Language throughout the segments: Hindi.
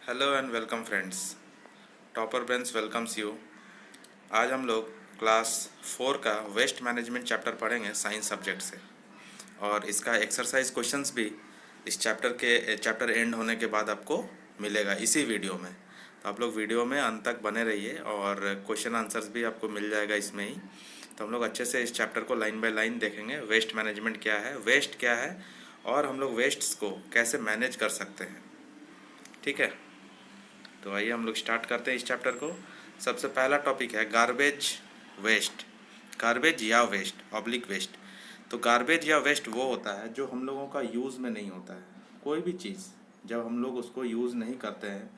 Hello and welcome friends. Topper brains welcomes you. आज हम लोग क्लास 4 का वेस्ट मैनेजमेंट चैप्टर पढ़ेंगे साइंस सब्जेक्ट से, और इसका एक्सरसाइज क्वेश्चंस भी इस चैप्टर एंड होने के बाद आपको मिलेगा इसी वीडियो में। तो आप लोग वीडियो में अंत तक बने रहिए और क्वेश्चन आंसर्स भी आपको मिल जाएगा इसमें ही। तो हम लोग अच्छे से इस चैप्टर को लाइन बाय लाइन देखेंगे। वेस्ट मैनेजमेंट क्या है, वेस्ट क्या है, और हम लोग वेस्ट्स को कैसे मैनेज कर सकते हैं। ठीक है, तो आइए हम लोग स्टार्ट करते हैं इस चैप्टर को। सबसे पहला टॉपिक है गार्बेज वेस्ट। गार्बेज या वेस्ट ऑब्लिक वेस्ट। तो गार्बेज या वेस्ट वो होता है जो हम लोगों का यूज़ में नहीं होता है। कोई भी चीज़ जब हम लोग उसको यूज़ नहीं करते हैं,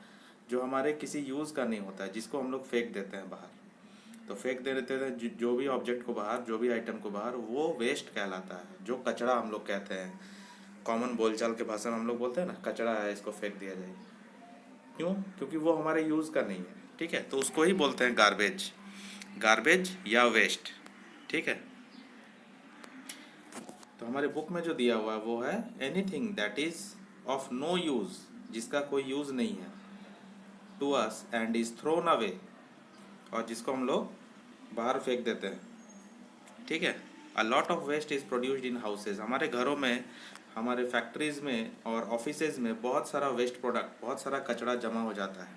जो हमारे किसी यूज़ का नहीं होता है, जिसको हम लोग फेंक देते हैं बाहर, तो फेंक दे देते हैं जो भी ऑब्जेक्ट को बाहर, जो भी आइटम को बाहर, वो वेस्ट कहलाता है। जो कचरा हम लोग कहते हैं, कॉमन बोलचाल के भाषा में हम लोग बोलते हैं ना, कचरा है, इसको फेंक दिया जाए। क्यों? क्योंकि वो हमारे यूज़ का नहीं है। ठीक है, तो उसको ही बोलते हैं गार्बेज, गार्बेज या वेस्ट। ठीक है, तो हमारे बुक में जो दिया हुआ है वो है anything that is of no use, जिसका कोई यूज नहीं है, to us and is thrown away, और जिसको हम लोग बाहर फेंक देते हैं। ठीक है, a lot of waste is produced in houses. हमारे घरों में, हमारे फैक्ट्रीज में और ऑफिसेज में बहुत सारा वेस्ट प्रोडक्ट, बहुत सारा कचरा जमा हो जाता है।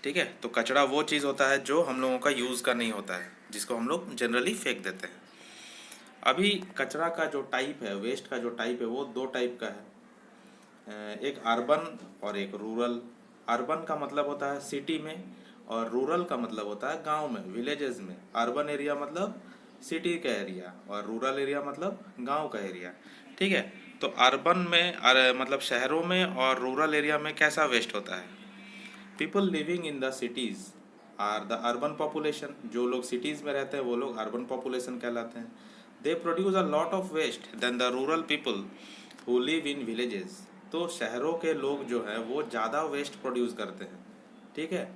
ठीक है, तो कचरा वो चीज़ होता है जो हम लोगों का यूज़ का नहीं होता है, जिसको हम लोग जनरली फेंक देते हैं। अभी कचरा का जो टाइप है, वेस्ट का जो टाइप है, वो दो टाइप का है। एक अर्बन और एक रूरल। अर्बन का मतलब होता है सिटी में, और रूरल का मतलब होता है गांव में, विलेजेस में। अर्बन एरिया मतलब सिटी का एरिया, और रूरल एरिया मतलब गांव का एरिया। ठीक है, तो अर्बन में मतलब शहरों में और रूरल एरिया में कैसा वेस्ट होता है? People living in the cities are the urban population. जो लोग सिटीज़ में रहते हैं वो लोग अर्बन पॉपुलेशन कहलाते हैं। They produce a lot of waste than the rural people who live in villages. तो शहरों के लोग जो है वो ज़्यादा वेस्ट प्रोड्यूस करते हैं। ठीक है,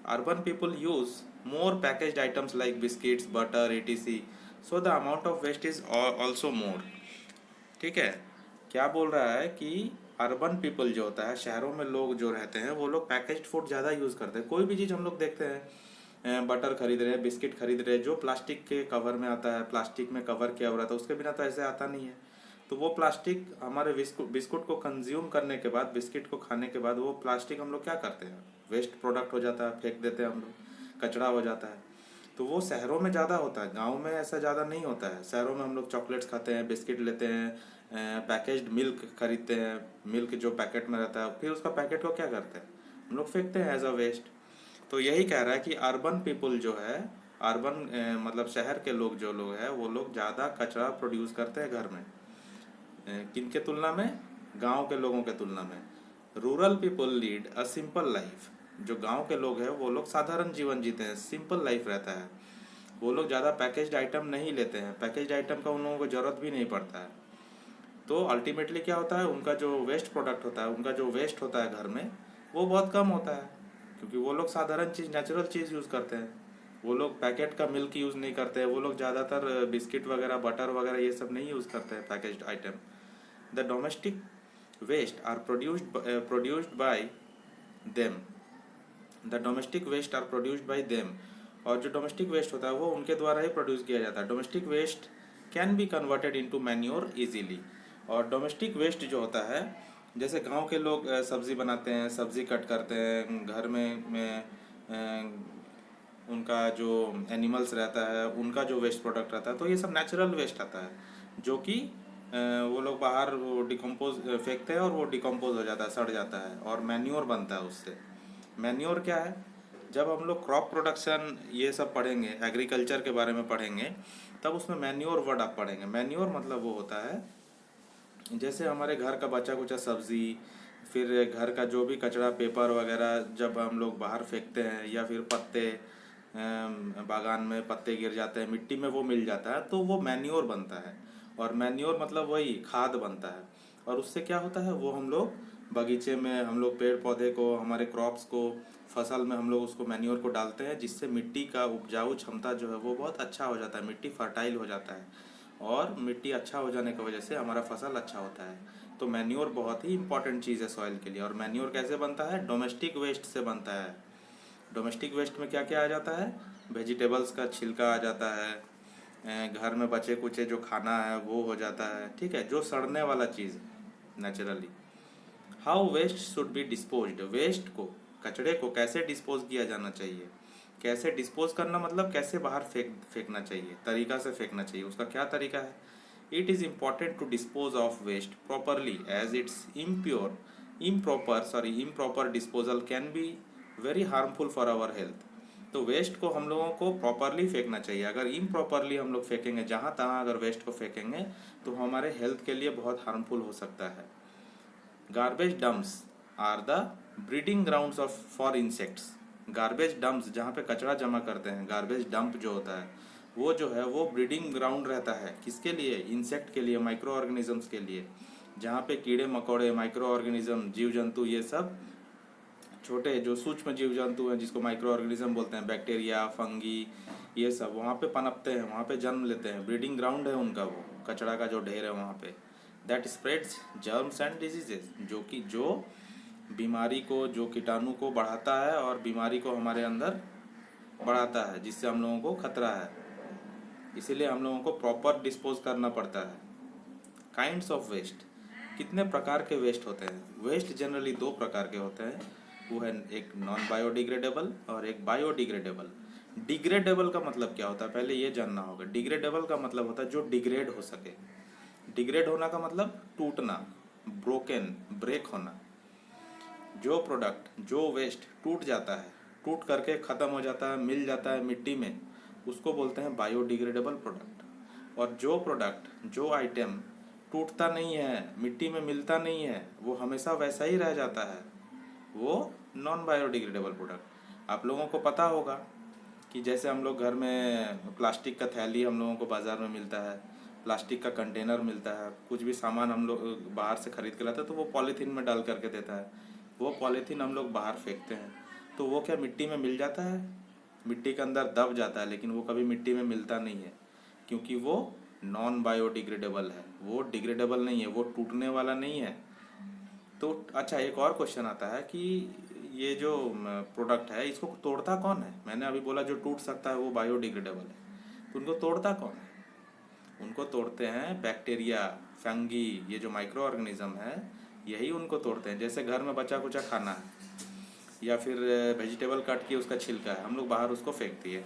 urban people use more packaged items like biscuits, butter, etc, so the amount of waste is also more. ठीक है, क्या बोल रहा है कि अर्बन पीपल जो होता है, शहरों में लोग जो रहते हैं, वो लोग पैकेज्ड फूड ज़्यादा यूज़ करते हैं। कोई भी चीज़ हम लोग देखते हैं, बटर खरीद रहे हैं, बिस्किट खरीद रहे हैं, जो प्लास्टिक के कवर में आता है, प्लास्टिक में कवर किया हुआ रहता है, उसके बिना तो ऐसे आता नहीं है। तो वो प्लास्टिक हमारे बिस्कुट को कंज्यूम करने के बाद, बिस्किट को खाने के बाद, वो प्लास्टिक हम लोग क्या करते हैं, वेस्ट प्रोडक्ट हो जाता है, फेंक देते हैं हम लोग, कचरा हो जाता है। तो वो शहरों में ज़्यादा होता है, गांव में ऐसा ज़्यादा नहीं होता है। शहरों में हम लोग चॉकलेट्स खाते हैं, बिस्किट लेते हैं, पैकेज्ड मिल्क खरीदते हैं, मिल्क जो पैकेट में रहता है, फिर उसका पैकेट को क्या करते हैं, हम लोग फेंकते हैं एज अ वेस्ट। तो यही कह रहा है कि अर्बन पीपल जो है, अर्बन मतलब शहर के लोग, जो लोग हैं, वो लोग ज़्यादा कचरा प्रोड्यूस करते हैं घर में। किन के तुलना में? गांव के लोगों के तुलना में। Rural people lead a simple life. जो गांव के लोग हैं वो लोग साधारण जीवन जीते हैं, सिंपल लाइफ रहता है। वो लोग ज़्यादा पैकेज्ड आइटम नहीं लेते हैं, पैकेज्ड आइटम का उन लोगों को ज़रूरत भी नहीं पड़ता है। तो अल्टीमेटली क्या होता है, उनका जो वेस्ट प्रोडक्ट होता है, उनका जो वेस्ट होता है घर में, वो बहुत कम होता है, क्योंकि वो लोग साधारण चीज़, नेचुरल चीज़ यूज़ करते हैं। वो लोग पैकेट का मिल्क यूज़ नहीं करते हैं, वो लोग ज़्यादातर बिस्किट वगैरह, बटर वगैरह ये सब नहीं यूज़ करते हैं, packaged item. The domestic waste are produced by them. The domestic waste are produced by them. और जो डोमेस्टिक वेस्ट होता है वो उनके द्वारा ही प्रोड्यूस किया जाता है। Domestic waste can be converted into manure easily. और डोमेस्टिक वेस्ट जो होता है, जैसे गांव के लोग सब्ज़ी बनाते हैं, सब्ज़ी कट करते हैं घर में, उनका जो एनिमल्स रहता है, उनका जो वेस्ट प्रोडक्ट रहता है, तो ये सब नेचुरल वेस्ट आता है, जो कि वो लोग बाहर वो डिकम्पोज फेंकते हैं, और वो डिकम्पोज हो जाता है, सड़ जाता है, और मैन्योर बनता है उससे। मैन्योर क्या है? जब हम लोग क्रॉप प्रोडक्शन ये सब पढ़ेंगे, एग्रीकल्चर के बारे में पढ़ेंगे, तब उसमें मैन्योर वर्ड आप पढ़ेंगे। मैन्योर मतलब वो होता है, जैसे हमारे घर का बचा कुचा सब्ज़ी, फिर घर का जो भी कचरा, पेपर वगैरह जब हम लोग बाहर फेंकते हैं, या फिर पत्ते, बागान में पत्ते गिर जाते हैं, मिट्टी में वो मिल जाता है, तो वो मैन्योर बनता है। और मैन्योर मतलब वही खाद बनता है। और उससे क्या होता है, वो हम लोग बगीचे में, हम लोग पेड़ पौधे को, हमारे क्रॉप्स को, फसल में हम लोग उसको मैन्योर को डालते हैं, जिससे मिट्टी का उपजाऊ क्षमता जो है वो बहुत अच्छा हो जाता है, मिट्टी फर्टाइल हो जाता है, और मिट्टी अच्छा हो जाने की वजह से हमारा फसल अच्छा होता है। तो मैन्योर बहुत ही इंपॉर्टेंट चीज़ है सॉइल के लिए। और मैन्योर कैसे बनता है? डोमेस्टिक वेस्ट से बनता है। डोमेस्टिक वेस्ट में क्या क्या आ जाता है? वेजिटेबल्स का छिलका आ जाता है, घर में बचे कुचे जो खाना है वो हो जाता है, ठीक है, जो सड़ने वाला चीज़ naturally. How waste should be disposed, waste को, कचड़े को कैसे डिस्पोज किया जाना चाहिए। कैसे डिस्पोज करना मतलब कैसे बाहर फेंकना चाहिए, तरीका से फेंकना चाहिए, उसका क्या तरीका है। It is important to dispose of waste properly as its improper disposal can be very harmful for our health. तो वेस्ट को हम लोगों को प्रॉपरली फेंकना चाहिए। अगर इम्प्रॉपरली हम लोग फेंकेंगे, जहाँ तहाँ अगर वेस्ट को फेंकेंगे तो हमारे हेल्थ के लिए बहुत हार्मफुल हो सकता है। Garbage dumps are the breeding grounds of for insects. Garbage dumps, जहाँ पे कचरा जमा करते हैं, गार्बेज डंप जो होता है वो जो है वो ब्रीडिंग ग्राउंड रहता है। किसके लिए? इंसेक्ट के लिए, माइक्रो ऑर्गेनिजम्स के लिए। जहाँ पे कीड़े मकोड़े, माइक्रो ऑर्गेनिज्म, जीव जंतु, ये सब छोटे जो सूक्ष्म जीव जंतु हैं जिसको माइक्रो ऑर्गेनिज्म बोलते हैं, बैक्टीरिया, फंगी, ये सब वहाँ पे पनपते हैं, वहाँ पे जन्म लेते हैं। ब्रीडिंग ग्राउंड है उनका, वो कचरा का जो ढेर है वहाँ पे। That spreads germs and diseases, जो कि जो बीमारी को, जो कीटाणु को बढ़ाता है और बीमारी को हमारे अंदर बढ़ाता है, जिससे हम लोगों को खतरा है। इसीलिए हम लोगों को प्रॉपर डिस्पोज करना पड़ता है। काइंड्स ऑफ वेस्ट, कितने प्रकार के वेस्ट होते हैं? वेस्ट जनरली दो प्रकार के होते हैं, वो है एक नॉन बायोडिग्रेडेबल और एक बायोडिग्रेडेबल। डिग्रेडेबल का मतलब क्या होता है, पहले ये जानना होगा। डिग्रेडेबल का मतलब होता है जो डिग्रेड हो सके। डिग्रेड होना का मतलब टूटना, ब्रोकन, ब्रेक होना। जो प्रोडक्ट, जो वेस्ट टूट जाता है, टूट करके ख़त्म हो जाता है, मिल जाता है मिट्टी में, उसको बोलते हैं बायोडिग्रेडेबल प्रोडक्ट। और जो प्रोडक्ट, जो आइटम टूटता नहीं है, मिट्टी में मिलता नहीं है, वो हमेशा वैसा ही रह जाता है, वो नॉन बायोडिग्रेडेबल प्रोडक्ट। आप लोगों को पता होगा कि जैसे हम लोग घर में प्लास्टिक का थैली हम लोगों को बाज़ार में मिलता है, प्लास्टिक का कंटेनर मिलता है, कुछ भी सामान हम लोग बाहर से ख़रीद के लाते हैं तो वो पॉलीथीन में डाल करके देता है। वो पॉलीथीन हम लोग बाहर फेंकते हैं, तो वो क्या मिट्टी में मिल जाता है? मिट्टी के अंदर दब जाता है, लेकिन वो कभी मिट्टी में मिलता नहीं है, क्योंकि वो नॉन बायोडिग्रेडेबल है, वो डिग्रेडेबल नहीं है, वो टूटने वाला नहीं है। तो अच्छा, एक और क्वेश्चन आता है कि ये जो प्रोडक्ट है इसको तोड़ता कौन है? मैंने अभी बोला जो टूट सकता है वो बायोडिग्रेडेबल है, तो उनको तोड़ता कौन है? उनको तोड़ते हैं बैक्टीरिया, फंगी, ये जो माइक्रो ऑर्गेनिज्म है यही उनको तोड़ते हैं। जैसे घर में बचा कुचा खाना है या फिर वेजिटेबल काट के उसका छिलका है, हम लोग बाहर उसको फेंक दिए,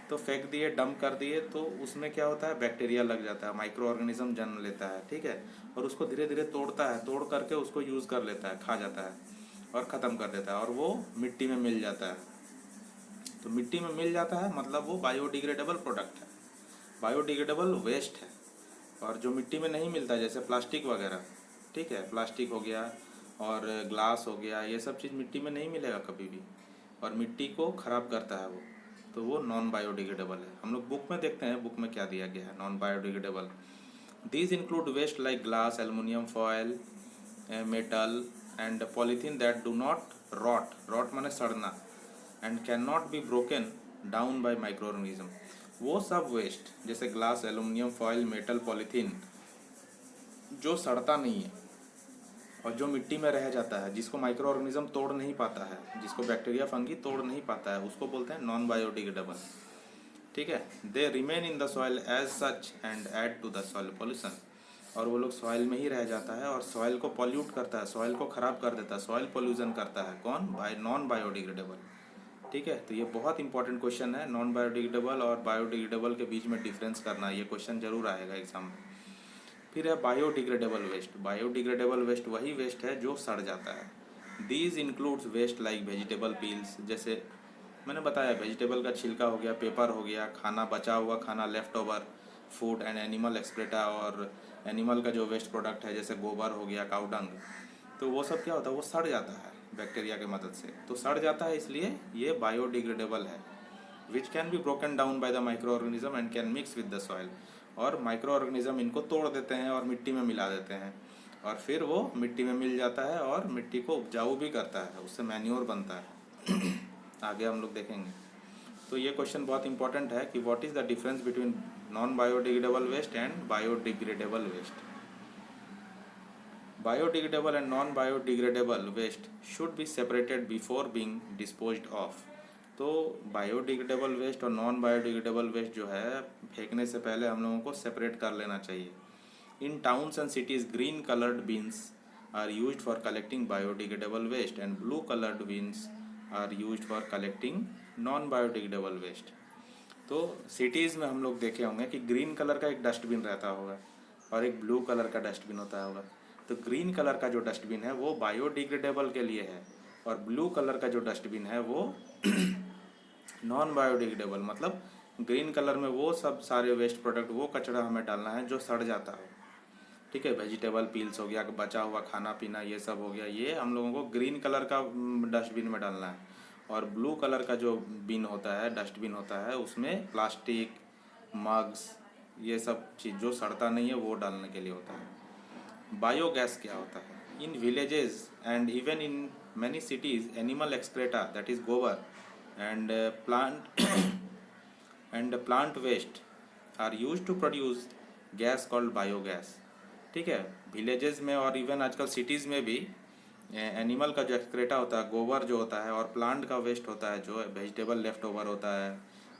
तो फेंक दिए, डंप कर दिए, तो उसमें क्या होता है? बैक्टीरिया लग जाता है, माइक्रो ऑर्गेनिज्म जन्म लेता है, ठीक है, और उसको धीरे धीरे तोड़ता है, तोड़ करके उसको यूज़ कर लेता है, खा जाता है और ख़त्म कर देता है, और वो मिट्टी में मिल जाता है। तो मिट्टी में मिल जाता है मतलब वो बायोडिग्रेडेबल प्रोडक्ट है, बायोडिग्रेडेबल वेस्ट है। और जो मिट्टी में नहीं मिलता, जैसे प्लास्टिक वगैरह, ठीक है, प्लास्टिक हो गया और ग्लास हो गया, ये सब चीज़ मिट्टी में नहीं मिलेगा कभी भी, और मिट्टी को ख़राब करता है वो, तो वो नॉन बायोडिग्रेडेबल है। हम लोग बुक में देखते हैं, बुक में क्या दिया गया है non biodegradable. These include waste like glass, aluminium foil, metal and polythene that do not rot, rot माने सड़ना, and can not be broken down by micro organism. वो सब वेस्ट जैसे glass, aluminium foil, metal, polythene जो सड़ता नहीं है और जो मिट्टी में रह जाता है, जिसको माइक्रो ऑर्गेनिज्म तोड़ नहीं पाता है, जिसको बैक्टीरिया फंगी तोड़ नहीं पाता है, उसको बोलते हैं नॉन बायोडिग्रेडेबल, ठीक है। They remain in the soil as such and add to the soil pollution, और वो लोग सॉइल में ही रह जाता है और सॉइल को पॉल्यूट करता है, सॉइल को ख़राब कर देता है, सॉइल पोल्यूशन करता है। कौन? नॉन बायोडिग्रेडेबल, ठीक है। तो ये बहुत इंपॉर्टेंट क्वेश्चन है, नॉन बायोडिग्रेडेबल और बायोडिग्रेडेबल के बीच में डिफरेंस करना, ये क्वेश्चन जरूर आएगा एग्जाम में। फिर है बायोडिग्रेडेबल वेस्ट। बायोडिग्रेडेबल वेस्ट वही वेस्ट है जो सड़ जाता है। These includes waste like vegetable peels, जैसे मैंने बताया वेजिटेबल का छिलका हो गया, पेपर हो गया, खाना बचा हुआ खाना, left over food and animal excreta, और एनिमल का जो वेस्ट प्रोडक्ट है जैसे गोबर हो गया, काउडंग, तो वो सब क्या होता है? वो सड़ जाता है बैक्टीरिया की मदद से, तो सड़ जाता है, इसलिए ये बायोडिग्रेडेबल है। Which can be broken down by the micro organism and can mix with the soil, और माइक्रो ऑर्गेनिज्म इनको तोड़ देते हैं और मिट्टी में मिला देते हैं, और फिर वो मिट्टी में मिल जाता है और मिट्टी को उपजाऊ भी करता है, उससे मैन्योर बनता है। आगे हम लोग देखेंगे। तो ये क्वेश्चन बहुत इंपॉर्टेंट है कि what is the difference between non biodegradable waste and biodegradable waste. Biodegradable and non biodegradable waste should be separated before being disposed of. तो बायोडिग्रेडेबल वेस्ट और नॉन बायोडिग्रेडेबल वेस्ट जो है फेंकने से पहले हम लोगों को सेपरेट कर लेना चाहिए। In towns and cities green coloured bins are used for collecting biodegradable waste and blue coloured bins are used for collecting non biodegradable waste. तो सिटीज़ में हम लोग देखे होंगे कि ग्रीन कलर का एक डस्टबिन रहता होगा और एक ब्लू कलर का डस्टबिन होता होगा। तो ग्रीन कलर का जो डस्टबिन है वो बायोडिग्रेडेबल के लिए है और ब्लू कलर का जो डस्टबिन है वो नॉन बायोडिग्रेडेबल, मतलब ग्रीन कलर में वो सब सारे वेस्ट प्रोडक्ट, वो कचरा हमें डालना है जो सड़ जाता हो। ठीक है, वेजिटेबल पील्स हो गया, बचा हुआ खाना पीना ये सब हो गया, ये हम लोगों को ग्रीन कलर का डस्टबिन में डालना है। और ब्लू कलर का जो बिन होता है, डस्टबिन होता है, उसमें प्लास्टिक, मग्स, ये सब चीज़ जो सड़ता नहीं है वो डालने के लिए होता है। बायोगैस क्या होता है? In villages and even in many cities animal excreta, that is gobar, and plant waste are used to produce gas called biogas. ठीक है, विलेजेस में और इवन आजकल सिटीज़ में भी एनिमल का जो एक्सक्रेटा होता है, गोबर जो होता है, और प्लांट का वेस्ट होता है, जो वेजिटेबल लेफ्ट ओवर होता है,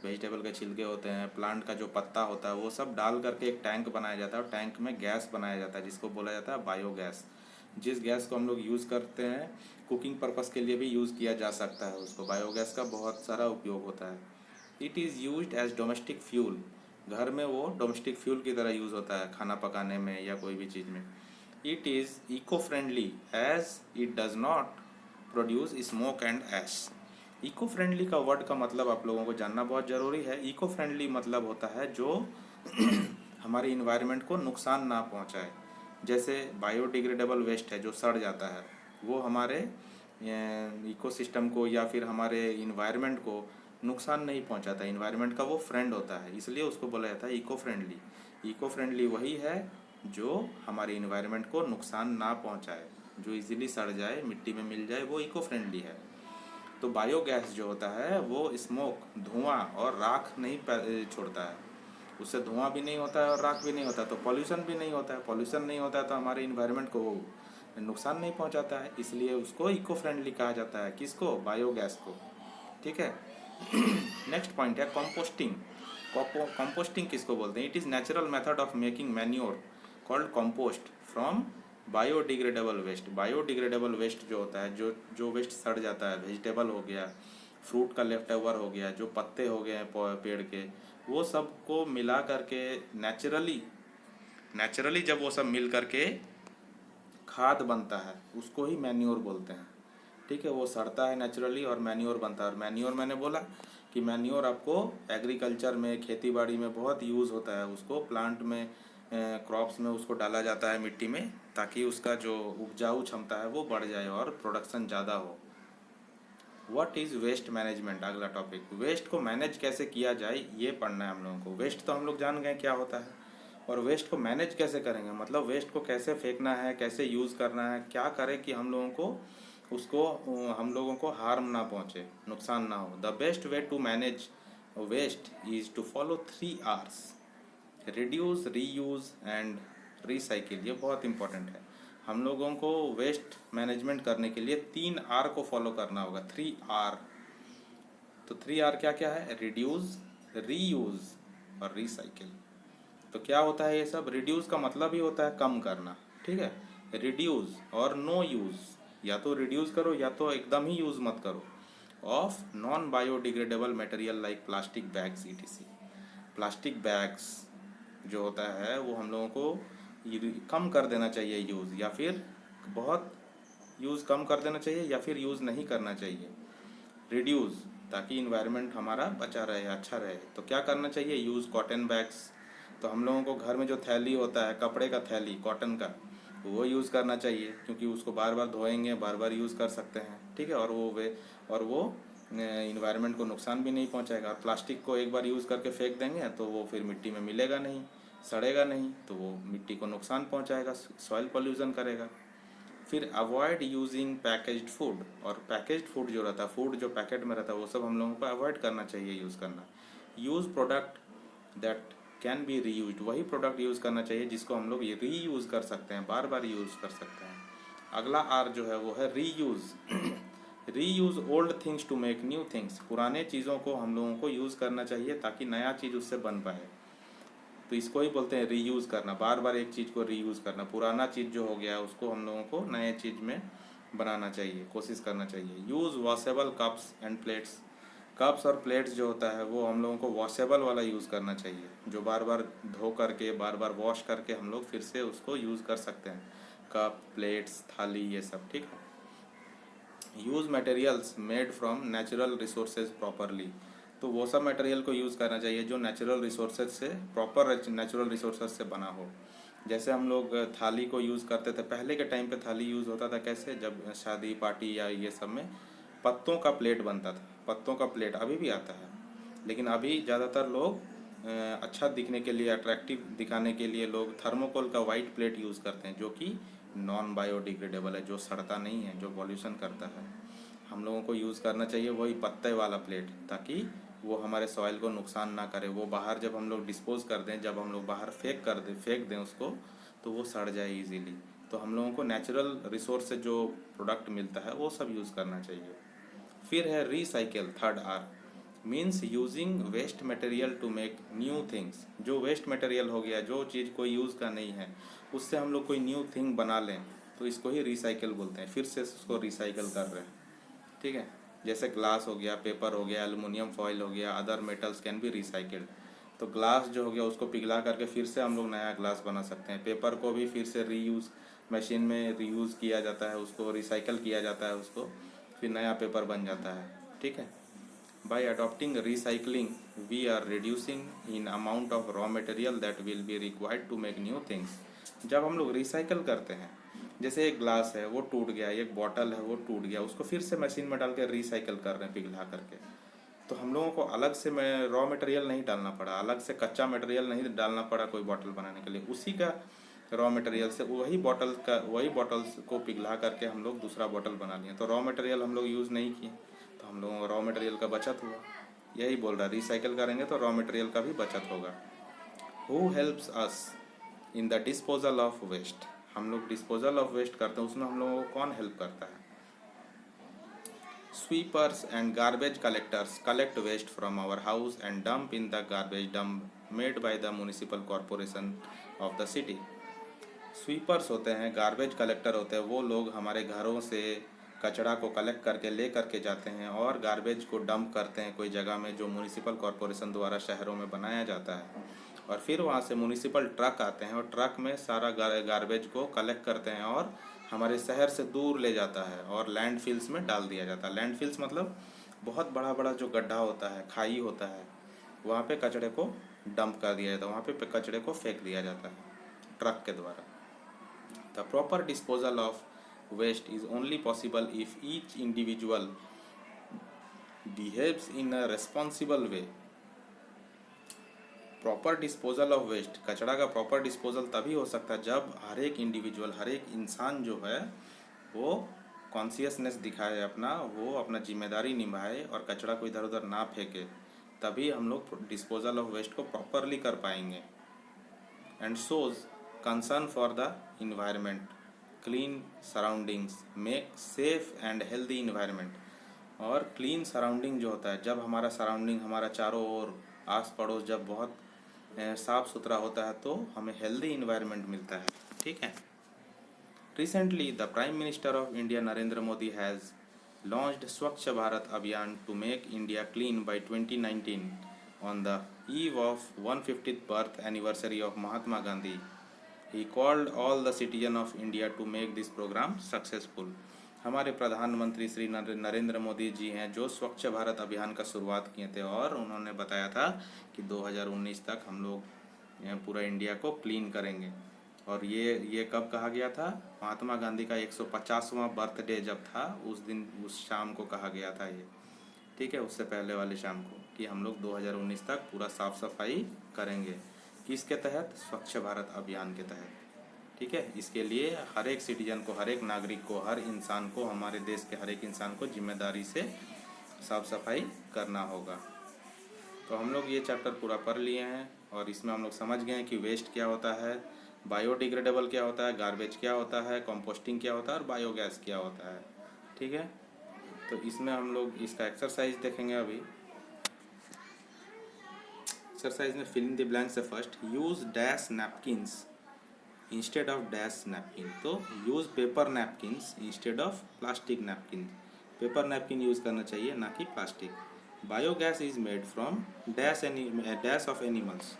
वेजिटेबल के छिलके होते हैं, प्लांट का जो पत्ता होता है, वो सब डाल करके एक टैंक बनाया जाता है और टैंक में गैस बनाया जाता है जिसको बोला जाता है बायोगैस। जिस गैस को हम लोग यूज़ करते हैं कुकिंग पर्पस के लिए भी यूज़ किया जा सकता है उसको। बायोगैस का बहुत सारा उपयोग होता है। It is used as domestic fuel. घर में वो डोमेस्टिक फ्यूल की तरह यूज़ होता है खाना पकाने में या कोई भी चीज़ में। It is eco friendly as it does not produce smoke and ash. Eco friendly का वर्ड का मतलब आप लोगों को जानना बहुत ज़रूरी है। इको फ्रेंडली मतलब होता है जो हमारे इन्वायरमेंट को नुकसान ना पहुंचाए। जैसे बायोडिग्रेडेबल वेस्ट है जो सड़ जाता है, वो हमारे इकोसिस्टम को या फिर हमारे इन्वायरमेंट को नुकसान नहीं पहुंचाता, इन्वायरमेंट का वो फ्रेंड होता है, इसलिए उसको बोला जाता है इको फ्रेंडली। इको फ्रेंडली वही है जो हमारे इन्वायरमेंट को नुकसान ना पहुंचाए, जो इजीली सड़ जाए, मिट्टी में मिल जाए, वो इको फ्रेंडली है। तो बायोगैस जो होता है वो स्मोक, धुआं और राख नहीं छोड़ता है। उससे धुआं भी नहीं होता है और राख भी नहीं होता, तो पॉल्यूशन भी नहीं होता है। पॉल्यूशन नहीं होता है तो हमारे इन्वायरमेंट को नुकसान नहीं पहुंचाता है, इसलिए उसको इको फ्रेंडली कहा जाता है। किसको? बायोगैस को। ठीक है। नेक्स्ट पॉइंट है कंपोस्टिंग। कंपोस्टिंग किसको बोलते हैं? It is natural method of making manure called compost from biodegradable waste. Biodegradable waste जो होता है, जो वेस्ट सड़ जाता है, वेजिटेबल हो गया, फ्रूट का लेफ्ट ओवर हो गया, जो पत्ते हो गए हैं पेड़ के, वो सब को मिला करके नेचुरली जब वो सब मिल करके खाद बनता है, उसको ही मैन्योर बोलते हैं। ठीक है, वो सड़ता है नेचुरली और मैन्योर बनता है। और मैन्योर मैंने बोला कि मैन्योर आपको एग्रीकल्चर में, खेती बाड़ी में बहुत यूज़ होता है। उसको प्लांट में, क्रॉप्स में उसको डाला जाता है मिट्टी में, ताकि उसका जो उपजाऊ क्षमता है वो बढ़ जाए और प्रोडक्शन ज़्यादा हो। What is waste management? अगला टॉपिक, वेस्ट को मैनेज कैसे किया जाए ये पढ़ना है हम लोगों को। वेस्ट तो हम लोग जान गए क्या होता है, और वेस्ट को मैनेज कैसे करेंगे, मतलब वेस्ट को कैसे फेंकना है, कैसे यूज़ करना है, क्या करें कि हम लोगों को हार्म ना पहुँचे, नुकसान ना हो। The best way to manage waste is to follow 3 R's: reduce, reuse and recycle. ये बहुत इंपॉर्टेंट है। हम लोगों को वेस्ट मैनेजमेंट करने के लिए 3 R को फॉलो करना होगा। 3 R। तो 3 R क्या क्या है? रिड्यूस, रीयूज़ और रिसाइकिल। तो क्या होता है ये सब? रिड्यूस का मतलब ही होता है कम करना। ठीक है, रिड्यूस और नो यूज़, या तो रिड्यूस करो या तो एकदम ही यूज़ मत करो, of non biodegradable material like plastic bags etc। Plastic bags जो होता है वो हम लोगों को कम कर देना चाहिए यूज़, या फिर बहुत यूज़ कम कर देना चाहिए, या फिर यूज़ नहीं करना चाहिए। रिड्यूस, ताकि इन्वायरमेंट हमारा बचा रहे, अच्छा रहे। तो क्या करना चाहिए? Use cotton bags. तो हम लोगों को घर में जो थैली होता है, कपड़े का थैली, कॉटन का, वो यूज़ करना चाहिए, क्योंकि उसको बार बार धोएंगे, बार बार यूज़ कर सकते हैं। ठीक है, और वो इन्वायरमेंट को नुकसान भी नहीं पहुंचाएगा। और प्लास्टिक को एक बार यूज़ करके फेंक देंगे तो वो फिर मिट्टी में मिलेगा नहीं, सड़ेगा नहीं, तो वो मिट्टी को नुकसान पहुंचाएगा, सॉइल पॉल्यूशन करेगा। फिर अवॉइड यूजिंग पैकेज्ड फूड। और पैकेज्ड फूड जो रहता है, फूड जो पैकेट में रहता है, वो सब हम लोगों को अवॉइड करना चाहिए यूज़ करना। Use product that can be reused. वही प्रोडक्ट यूज़ करना चाहिए जिसको हम लोग रीयूज़ कर सकते हैं, बार बार यूज़ कर सकते हैं। अगला आर जो है वो है reuse. Reuse old things to make new things. पुराने चीज़ों को हम लोगों को यूज़ करना चाहिए ताकि नया चीज़ उससे बन पाए। तो इसको ही बोलते हैं रीयूज़ करना, बार बार एक चीज़ को रीयूज़ करना। पुराना चीज़ जो हो गया है उसको हम लोगों को नए चीज़ में बनाना चाहिए, कोशिश करना चाहिए। Use washable cups and plates. Cups और प्लेट्स जो होता है वो हम लोगों को वॉशेबल वाला यूज़ करना चाहिए, जो बार बार धो करके बार बार वॉश करके हम लोग फिर से उसको यूज़ कर सकते हैं। कप, प्लेट्स, थाली, ये सब, ठीक है। Use materials made from natural resources properly. तो वो सब मटेरियल को यूज़ करना चाहिए जो नेचुरल रिसोर्सेज से, प्रॉपर नेचुरल रिसोर्सेज से बना हो। जैसे हम लोग थाली को यूज़ करते थे, पहले के टाइम पे थाली यूज़ होता था कैसे, जब शादी पार्टी या ये सब में पत्तों का प्लेट बनता था। पत्तों का प्लेट अभी भी आता है, लेकिन अभी ज़्यादातर लोग अच्छा दिखने के लिए, अट्रैक्टिव दिखाने के लिए लोग थर्मोकोल का वाइट प्लेट यूज़ करते हैं, जो कि नॉन बायोडिग्रेडेबल है, जो सड़ता नहीं है, जो पॉल्यूशन करता है। हम लोगों को यूज़ करना चाहिए वही पत्ते वाला प्लेट, ताकि वो हमारे सॉइल को नुकसान ना करे। वो बाहर जब हम लोग डिस्पोज कर दें, जब हम लोग बाहर फेंक दें उसको, तो वो सड़ जाए इजीली। तो हम लोगों को नेचुरल रिसोर्स से जो प्रोडक्ट मिलता है वो सब यूज़ करना चाहिए। फिर है recycle, third R, means using waste material to make new things. जो वेस्ट मटेरियल हो गया, जो चीज़ कोई यूज़ का नहीं है, उससे हम लोग कोई न्यू थिंग बना लें, तो इसको ही रिसाइकिल बोलते हैं। फिर से उसको रिसाइकिल कर रहे हैं, ठीक है। जैसे ग्लास हो गया, पेपर हो गया, एल्युमिनियम फॉइल हो गया, other metals can be recycled. तो ग्लास जो हो गया उसको पिघला करके फिर से हम लोग नया ग्लास बना सकते हैं। पेपर को भी फिर से रीयूज़, मशीन में रीयूज़ किया जाता है, उसको रिसाइकल किया जाता है, उसको फिर नया पेपर बन जाता है, ठीक है। By adopting recycling we are reducing in amount of raw material that will be required to make new things. जब हम लोग रिसाइकल करते हैं, जैसे एक ग्लास है वो टूट गया, एक बॉटल है वो टूट गया, उसको फिर से मशीन में डाल के रिसाइकल कर रहे हैं पिघला करके, तो हम लोगों को अलग से रॉ मटेरियल नहीं डालना पड़ा, अलग से कच्चा मटेरियल नहीं डालना पड़ा कोई बॉटल बनाने के लिए। उसी का रॉ मटेरियल से वही बॉटल्स को पिघला करके हम लोग दूसरा बॉटल बना लिए। तो रॉ मटेरियल हम लोग यूज़ नहीं किए, तो हम लोगों को रॉ मटेरियल का बचत हुआ। यही बोल रहा है, रिसाइकिल करेंगे तो रॉ मटेरियल का भी बचत होगा। Who helps us in the disposal of waste. हम लोग डिस्पोजल ऑफ वेस्ट करते हैं, उसमें हम लोगों को कौन हेल्प करता है? Sweepers and garbage collectors collect waste from our house and dump in the garbage dump made by the municipal corporation of the city. Sweepers होते हैं, गार्बेज कलेक्टर होते हैं, वो लोग हमारे घरों से कचरा को कलेक्ट करके ले करके जाते हैं और गार्बेज को डंप करते हैं कोई जगह में जो म्युनिसिपल कॉरपोरेशन द्वारा शहरों में बनाया जाता है। और फिर वहाँ से म्युनिसिपल ट्रक आते हैं और ट्रक में सारा गार्बेज को कलेक्ट करते हैं और हमारे शहर से दूर ले जाता है और लैंडफिल्स में डाल दिया जाता है। लैंडफिल्स मतलब बहुत बड़ा बड़ा जो गड्ढा होता है, खाई होता है, वहाँ पे कचरे को डंप कर दिया जाता है, वहाँ पे कचरे को फेंक दिया जाता है ट्रक के द्वारा। The proper disposal of waste is only possible if each individual behaves in a responsible way. Proper disposal of waste, कचरा का प्रॉपर डिस्पोजल तभी हो सकता है जब हर एक इंडिविजुअल, हर एक इंसान जो है वो कॉन्शियसनेस दिखाए, वो अपना जिम्मेदारी निभाए और कचरा को इधर उधर ना फेंके, तभी हम लोग डिस्पोजल ऑफ वेस्ट को प्रॉपरली कर पाएंगे। And shows concern for the environment, clean surroundings make safe and healthy environment. और क्लीन सराउंडिंग जो होता है, जब हमारा सराउंडिंग, हमारा चारों ओर आस पड़ोस जब बहुत साफ़ सुथरा होता है तो हमें हेल्दी इन्वायरमेंट मिलता है, ठीक है। Recently the prime minister of India Narendra Modi has launched स्वच्छ भारत अभियान to make India clean by 2019 on the eve of 150th birth anniversary of Mahatma Gandhi. He called all the citizens of India to make this program successful. हमारे प्रधानमंत्री श्री नरेंद्र मोदी जी हैं जो स्वच्छ भारत अभियान का शुरुआत किए थे और उन्होंने बताया था कि 2019 तक हम लोग पूरा इंडिया को क्लीन करेंगे। और ये कब कहा गया था? महात्मा गांधी का 150वां बर्थडे जब था उस दिन, उस शाम को कहा गया था ये, ठीक है, उससे पहले वाले शाम को, कि हम लोग 2019 तक पूरा साफ सफाई करेंगे। किसके तहत? स्वच्छ भारत अभियान के तहत, ठीक है। इसके लिए हर एक सिटीजन को, हर एक नागरिक को, हर इंसान को, हमारे देश के हर एक इंसान को जिम्मेदारी से साफ सफाई करना होगा। तो हम लोग ये चैप्टर पूरा पढ़ लिए हैं और इसमें हम लोग समझ गए हैं कि वेस्ट क्या होता है, बायोडिग्रेडेबल क्या होता है, गार्बेज क्या होता है, कंपोस्टिंग क्या होता है और बायोगैस क्या होता है। ठीक है, तो इसमें हम लोग इसका एक्सरसाइज देखेंगे अभी। एक्सरसाइज में फिल इन द ब्लैंक्स है first, use dash napkins instead of dash napkin. तो use paper napkins instead of plastic napkin. Paper napkin use करना चाहिए, ना कि plastic. Biogas is made from dash of animals.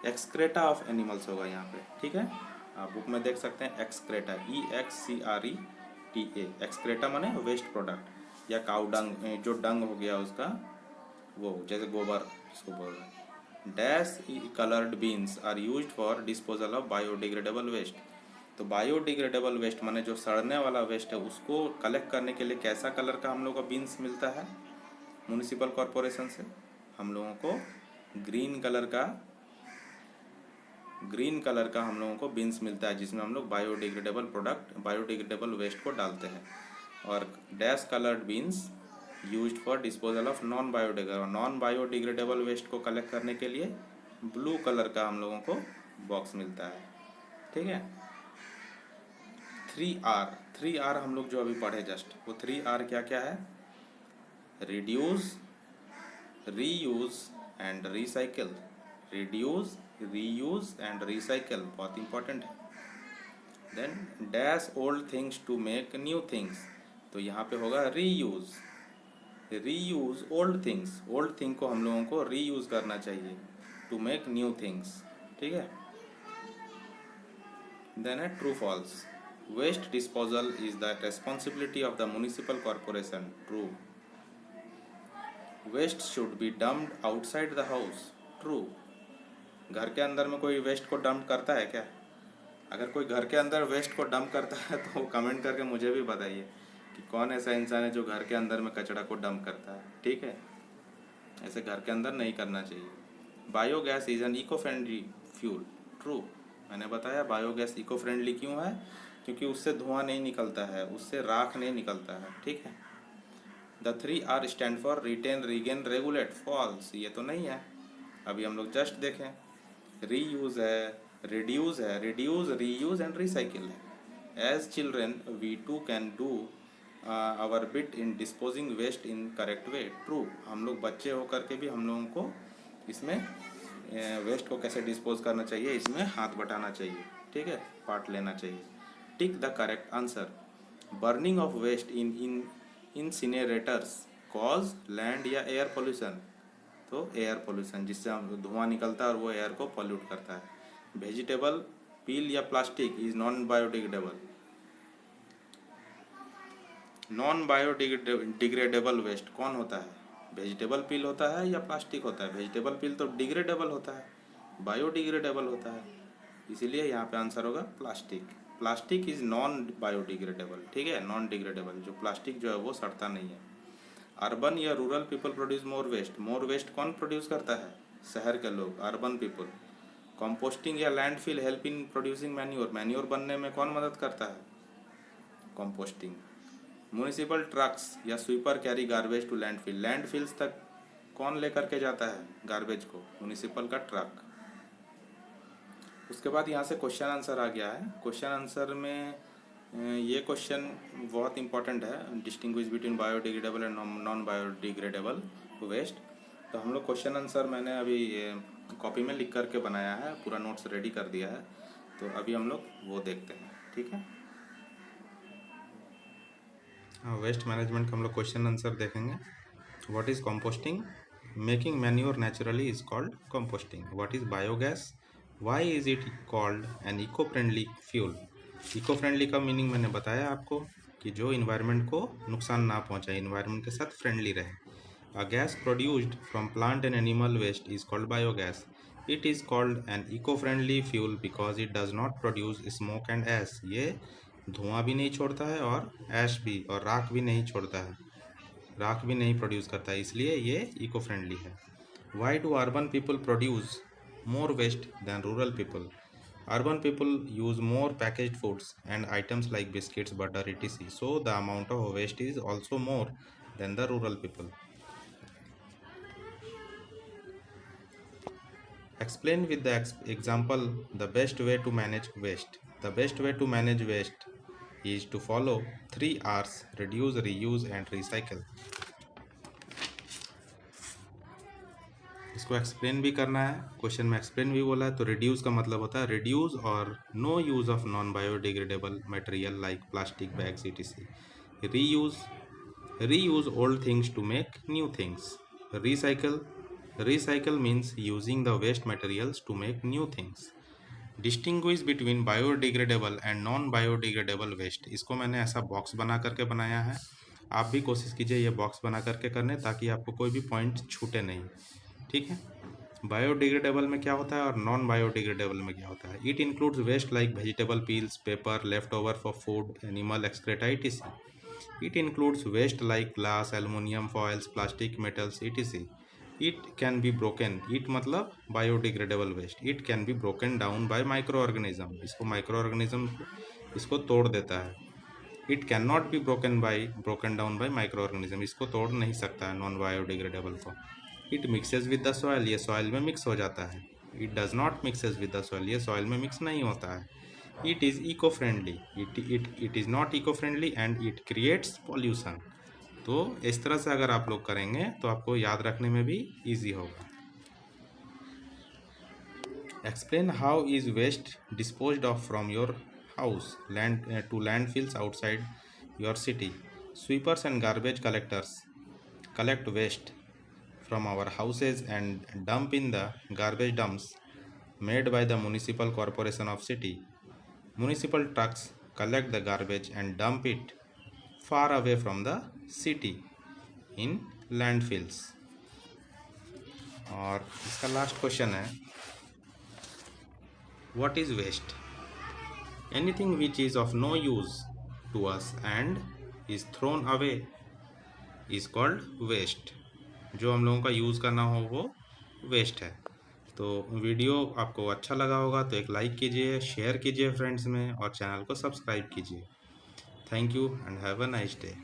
Excreta of animals होगा यहाँ पे। ठीक है, आप बुक में देख सकते हैं एक्सक्रेटा, EXCRETA। एक्सक्रेटा माने वेस्ट प्रोडक्ट, या काउ डंग, जो डंग हो गया उसका, वो जैसे गोबर इसको बोल रहे हैं। Dash coloured bins are used for disposal of biodegradable waste. तो बायोडिग्रेडेबल वेस्ट माने जो सड़ने वाला वेस्ट है उसको कलेक्ट करने के लिए कैसा कलर का हम लोग को बीन्स मिलता है म्युनिसिपल कॉरपोरेशन से? हम लोगों को ग्रीन कलर का हम लोगों को बीन्स मिलता है, जिसमें हम लोग बायोडिग्रेडेबल प्रोडक्ट, बायोडिग्रेडेबल वेस्ट को डालते हैं। और dash coloured bins used for disposal of non biodegradable waste को कलेक्ट करने के लिए ब्लू कलर का हम लोगों को बॉक्स मिलता है। ठीक है, 3R हम लोग जो अभी पढ़े जस्ट, वो 3R क्या क्या है? Reduce, reuse and recycle. Reduce, reuse and recycle बहुत इंपॉर्टेंट है। Then dash old things to make new things. तो यहाँ पे होगा reuse. Reuse old things, old thing को हम लोगों को रीयूज करना चाहिए टू मेक न्यू थिंग्स। ठीक है, देन है true false. Waste disposal is the responsibility of the municipal corporation. True. Waste should be dumped outside the house. True. घर के अंदर में कोई वेस्ट को डंप करता है क्या? अगर कोई घर के अंदर वेस्ट को डंप करता है तो कमेंट करके मुझे भी बताइए कि कौन ऐसा इंसान है जो घर के अंदर में कचरा को डंप करता है। ठीक है, ऐसे घर के अंदर नहीं करना चाहिए। Biogas is an eco friendly fuel. True. मैंने बताया बायोगैस इको फ्रेंडली क्यों है, क्योंकि उससे धुआं नहीं निकलता है, उससे राख नहीं निकलता है। ठीक है, the 3R stand for retain, regain, regulate. False, ये तो नहीं है। अभी हम लोग जस्ट देखें, रीयूज है, रिड्यूस है, रिड्यूस, रीयूज एंड रिसाइकिल है। As children we too can do our bit in disposing waste in correct way. True. हम लोग बच्चे होकर के भी हम लोगों को इसमें वेस्ट को कैसे डिस्पोज करना चाहिए, इसमें हाथ बटाना चाहिए। ठीक है, पार्ट लेना चाहिए। Tick the correct answer. Burning of waste in incinerators cause land या एयर पोल्यूशन। तो एयर पोल्यूशन, जिससे धुआं निकलता है और वो एयर को पॉल्यूट करता है। वेजिटेबल पील या plastic is non biodegradable. Non biodegradable waste कौन होता है? वेजिटेबल पील होता है या प्लास्टिक होता है? वेजिटेबल पील तो डिग्रेडेबल होता है, बायोडिग्रेडेबल होता है, इसीलिए यहाँ पे आंसर होगा plastic. Plastic is non biodegradable. ठीक है, नॉन डिग्रेडेबल, जो प्लास्टिक जो है वो सड़ता नहीं है। अर्बन या rural people produce more waste. More waste कौन प्रोड्यूस करता है? शहर के लोग, अर्बन पीपल। कंपोस्टिंग या landfill help in producing manure. Manure बनने में कौन मदद करता है? कंपोस्टिंग। म्युनिसिपल ट्रक्स या sweeper carry garbage to landfill. Landfills तक कौन लेकर के जाता है गार्बेज को? म्युनिसिपल का ट्रक। उसके बाद यहाँ से क्वेश्चन आंसर आ गया है। क्वेश्चन आंसर में ये क्वेश्चन बहुत इंपॉर्टेंट है, distinguish between biodegradable and non biodegradable waste. तो हम लोग क्वेश्चन आंसर मैंने अभी कॉपी में लिख करके बनाया है, पूरा नोट्स रेडी कर दिया है, तो अभी हम लोग वो देखते हैं। ठीक है, हाँ, वेस्ट मैनेजमेंट का हम लोग क्वेश्चन आंसर देखेंगे। What is composting? Making manure naturally is called composting. What is biogas? Why is it called an eco friendly fuel? Eco friendly का मीनिंग मैंने बताया आपको कि जो इन्वायरमेंट को नुकसान ना पहुंचाए, इन्वायरमेंट के साथ फ्रेंडली रहे। A gas produced from plant and animal waste is called biogas. It is called an eco friendly fuel because it does not produce smoke and ash. ये धुआं भी नहीं छोड़ता है और ऐश भी, और राख भी नहीं छोड़ता है, राख भी नहीं प्रोड्यूस करता है, इसलिए ये इको फ्रेंडली है। Why do urban people produce more waste than rural people? Urban people use more packaged foods and items like biscuits, butter, etc. So the amount of waste is also more than the rural people. Explain with the example the best way to manage waste. The best way to manage waste is to follow 3 R's: reduce, reuse and recycle. इसको एक्सप्लेन भी करना है, क्वेश्चन में एक्सप्लेन भी बोला है। तो रिड्यूस का मतलब होता है रिड्यूस और no use of non biodegradable material like plastic bags etc. Reuse old things to make new things. Recycle means using the waste materials to make new things. Distinguish between biodegradable and non biodegradable waste. इसको मैंने ऐसा बॉक्स बना करके बनाया है, आप भी कोशिश कीजिए ये बॉक्स बना करके करने, ताकि आपको कोई भी पॉइंट छूटे नहीं, ठीक है। बायोडिग्रेडेबल में क्या होता है और नॉन बायोडिग्रेडेबल में क्या होता है। It includes waste like vegetable peels, paper, left over for food, animal excreta etc. It includes waste like glass, aluminium, foils, plastic, metals etc. It can be broken. It मतलब biodegradable waste. It can be broken down by microorganism. इसको microorganism इसको तोड़ देता है. It cannot be broken down by microorganism. इसको तोड़ नहीं सकता है non biodegradable को. It mixes with the soil. ये soil में mix हो जाता है. It does not mixes with the soil. ये soil में mix नहीं होता है. It is eco-friendly. It is not eco-friendly and it creates pollution. तो इस तरह से अगर आप लोग करेंगे तो आपको याद रखने में भी इजी होगा. Explain how is waste disposed of from your house to landfills outside your city. Sweepers and garbage collectors collect waste from our houses and dump in the garbage dumps made by the municipal corporation of city. Municipal trucks collect the garbage and dump it far away from the city in landfills. और इसका लास्ट क्वेश्चन है, what is waste? Anything which is of no use to us and is thrown away is called waste. जो हम लोगों का यूज़ करना हो वो वेस्ट है. तो वीडियो आपको अच्छा लगा होगा तो एक लाइक कीजिए, शेयर कीजिए फ्रेंड्स में और चैनल को सब्सक्राइब कीजिए. Thank you and have a nice day.